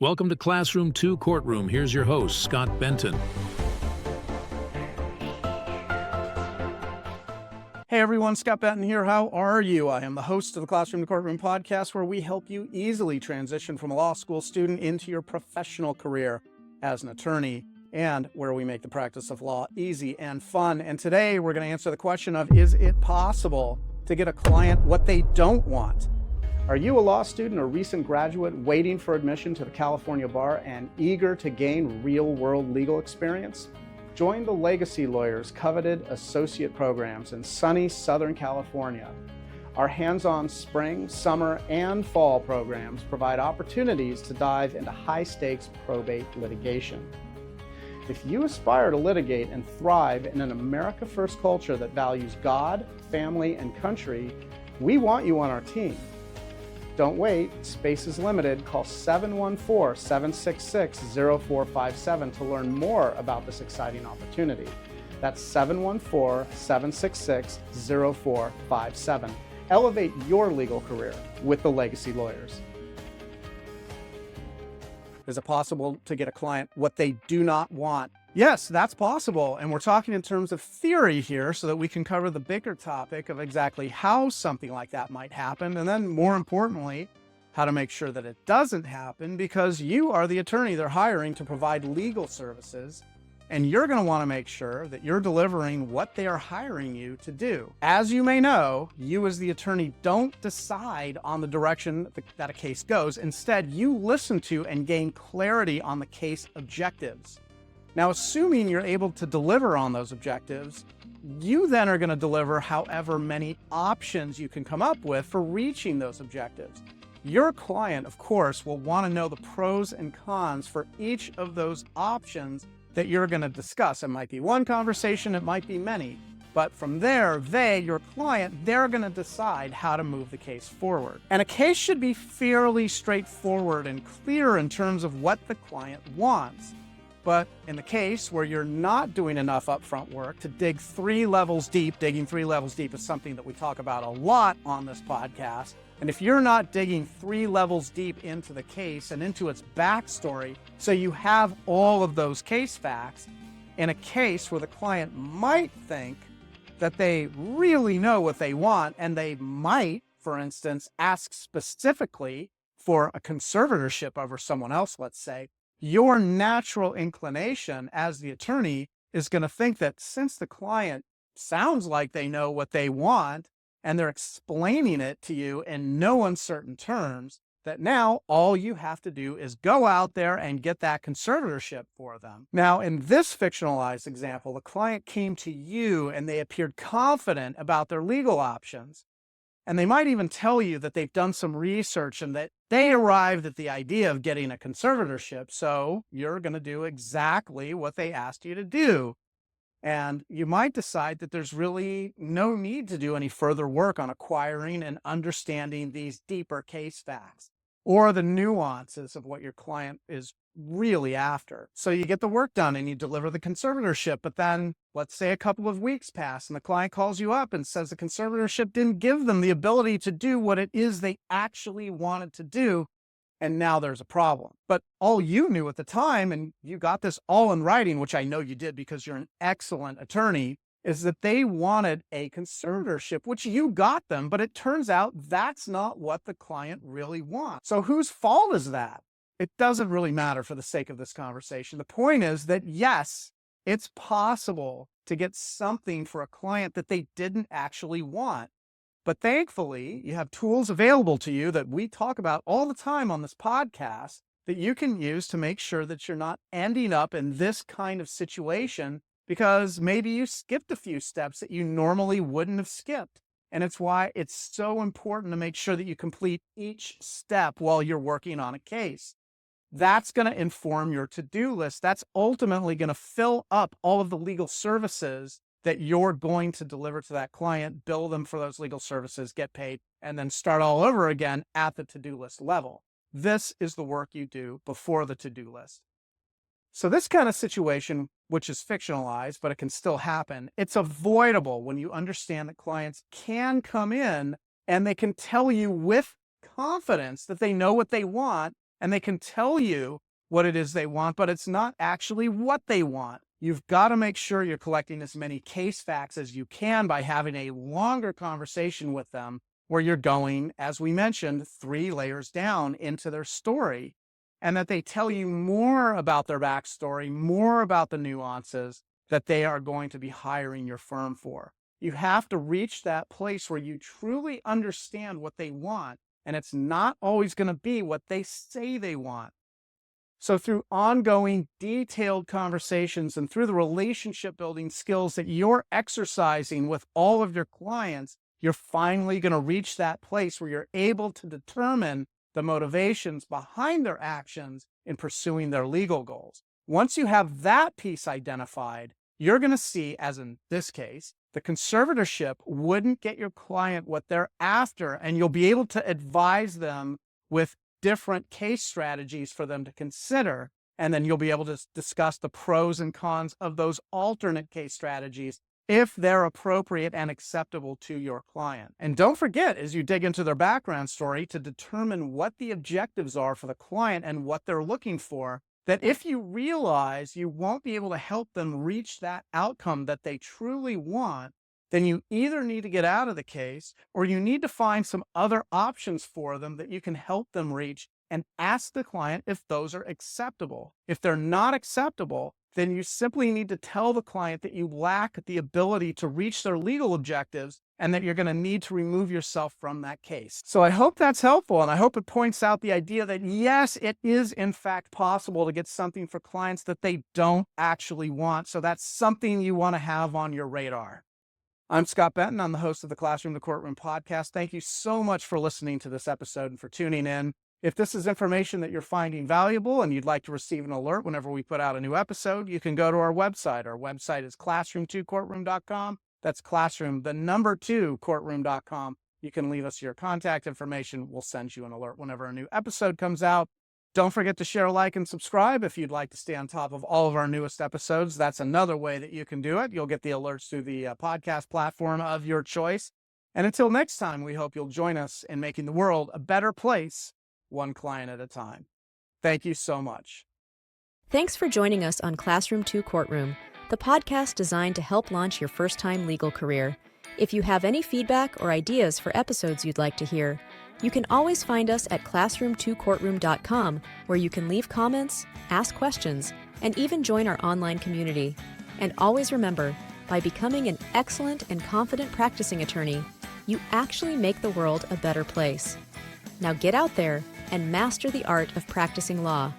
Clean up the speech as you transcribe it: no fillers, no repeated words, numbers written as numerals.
Welcome to Classroom 2 Courtroom. Here's your host, Scott Benton. Hey everyone, Scott Benton here. How are you? I am the host of the Classroom to Courtroom podcast, where we help you easily transition from a law school student into your professional career as an attorney, and where we make the practice of law easy and fun. And today we're going to answer the question of, is it possible to get a client what they don't want? Are you a law student or recent graduate waiting for admission to the California bar and eager to gain real-world legal experience? Join the Legacy Lawyers' coveted associate programs in sunny Southern California. Our hands-on spring, summer, and fall programs provide opportunities to dive into high-stakes probate litigation. If you aspire to litigate and thrive in an America First culture that values God, family, and country, we want you on our team. Don't wait, space is limited. Call 714-766-0457 to learn more about this exciting opportunity. That's 714-766-0457. Elevate your legal career with the Legacy Lawyers. Is it possible to get a client what they do not want? Yes, that's possible. And we're talking in terms of theory here so that we can cover the bigger topic of exactly how something like that might happen. And then more importantly, how to make sure that it doesn't happen, because you are the attorney they're hiring to provide legal services. And you're going to want to make sure that you're delivering what they are hiring you to do. As you may know, you as the attorney don't decide on the direction that a case goes. Instead, you listen to and gain clarity on the case objectives. Now, assuming you're able to deliver on those objectives, you then are going to deliver however many options you can come up with for reaching those objectives. Your client, of course, will want to know the pros and cons for each of those options that you're going to discuss. It might be one conversation, it might be many, but from there, your client, they're going to decide how to move the case forward. And a case should be fairly straightforward and clear in terms of what the client wants. But in the case where you're not doing enough upfront work to dig 3 levels deep, digging 3 levels deep is something that we talk about a lot on this podcast. And if you're not digging 3 levels deep into the case and into its backstory, so you have all of those case facts, in a case where the client might think that they really know what they want, and they might, for instance, ask specifically for a conservatorship over someone else, let's say, your natural inclination as the attorney is going to think that since the client sounds like they know what they want and they're explaining it to you in no uncertain terms, that now all you have to do is go out there and get that conservatorship for them. Now, in this fictionalized example, the client came to you and they appeared confident about their legal options. And they might even tell you that they've done some research and that they arrived at the idea of getting a conservatorship. So you're going to do exactly what they asked you to do. And you might decide that there's really no need to do any further work on acquiring and understanding these deeper case facts or the nuances of what your client is really after. So you get the work done and you deliver the conservatorship, but then let's say a couple of weeks pass and the client calls you up and says the conservatorship didn't give them the ability to do what it is they actually wanted to do. And now there's a problem. But all you knew at the time, and you got this all in writing, which I know you did because you're an excellent attorney, is that they wanted a conservatorship, which you got them, but it turns out that's not what the client really wants. So whose fault is that? It doesn't really matter for the sake of this conversation. The point is that yes, it's possible to get something for a client that they didn't actually want. But thankfully, you have tools available to you that we talk about all the time on this podcast that you can use to make sure that you're not ending up in this kind of situation because maybe you skipped a few steps that you normally wouldn't have skipped. And it's why it's so important to make sure that you complete each step while you're working on a case. That's going to inform your to-do list. That's ultimately going to fill up all of the legal services that you're going to deliver to that client, bill them for those legal services, get paid, and then start all over again at the to-do list level. This is the work you do before the to-do list. So this kind of situation, which is fictionalized, but it can still happen, it's avoidable when you understand that clients can come in and they can tell you with confidence that they know what they want and they can tell you what it is they want, but it's not actually what they want. You've got to make sure you're collecting as many case facts as you can by having a longer conversation with them where you're going, as we mentioned, 3 layers down into their story, and that they tell you more about their backstory, more about the nuances that they are going to be hiring your firm for. You have to reach that place where you truly understand what they want, and it's not always going to be what they say they want. So through ongoing, detailed conversations and through the relationship building skills that you're exercising with all of your clients, you're finally going to reach that place where you're able to determine the motivations behind their actions in pursuing their legal goals. Once you have that piece identified, you're going to see, as in this case, the conservatorship wouldn't get your client what they're after, and you'll be able to advise them with different case strategies for them to consider. And then you'll be able to discuss the pros and cons of those alternate case strategies if they're appropriate and acceptable to your client. And don't forget, as you dig into their background story, to determine what the objectives are for the client and what they're looking for, that if you realize you won't be able to help them reach that outcome that they truly want, then you either need to get out of the case or you need to find some other options for them that you can help them reach, and ask the client if those are acceptable. If they're not acceptable, then you simply need to tell the client that you lack the ability to reach their legal objectives and that you're going to need to remove yourself from that case. So I hope that's helpful, and I hope it points out the idea that yes, it is in fact possible to get something for clients that they don't actually want. So that's something you want to have on your radar. I'm Scott Benton. I'm the host of the Classroom to Courtroom podcast. Thank you so much for listening to this episode and for tuning in. If this is information that you're finding valuable and you'd like to receive an alert whenever we put out a new episode, you can go to our website. Our website is classroom2courtroom.com. That's classroom, the number 2, courtroom.com. You can leave us your contact information. We'll send you an alert whenever a new episode comes out. Don't forget to share, like, and subscribe if you'd like to stay on top of all of our newest episodes. That's another way that you can do it. You'll get the alerts through the podcast platform of your choice. And until next time, we hope you'll join us in making the world a better place, one client at a time. Thank you so much. Thanks for joining us on Classroom 2 Courtroom, the podcast designed to help launch your first-time legal career. If you have any feedback or ideas for episodes you'd like to hear, you can always find us at classroom2courtroom.com, where you can leave comments, ask questions, and even join our online community. And always remember, by becoming an excellent and confident practicing attorney, you actually make the world a better place. Now get out there and master the art of practicing law.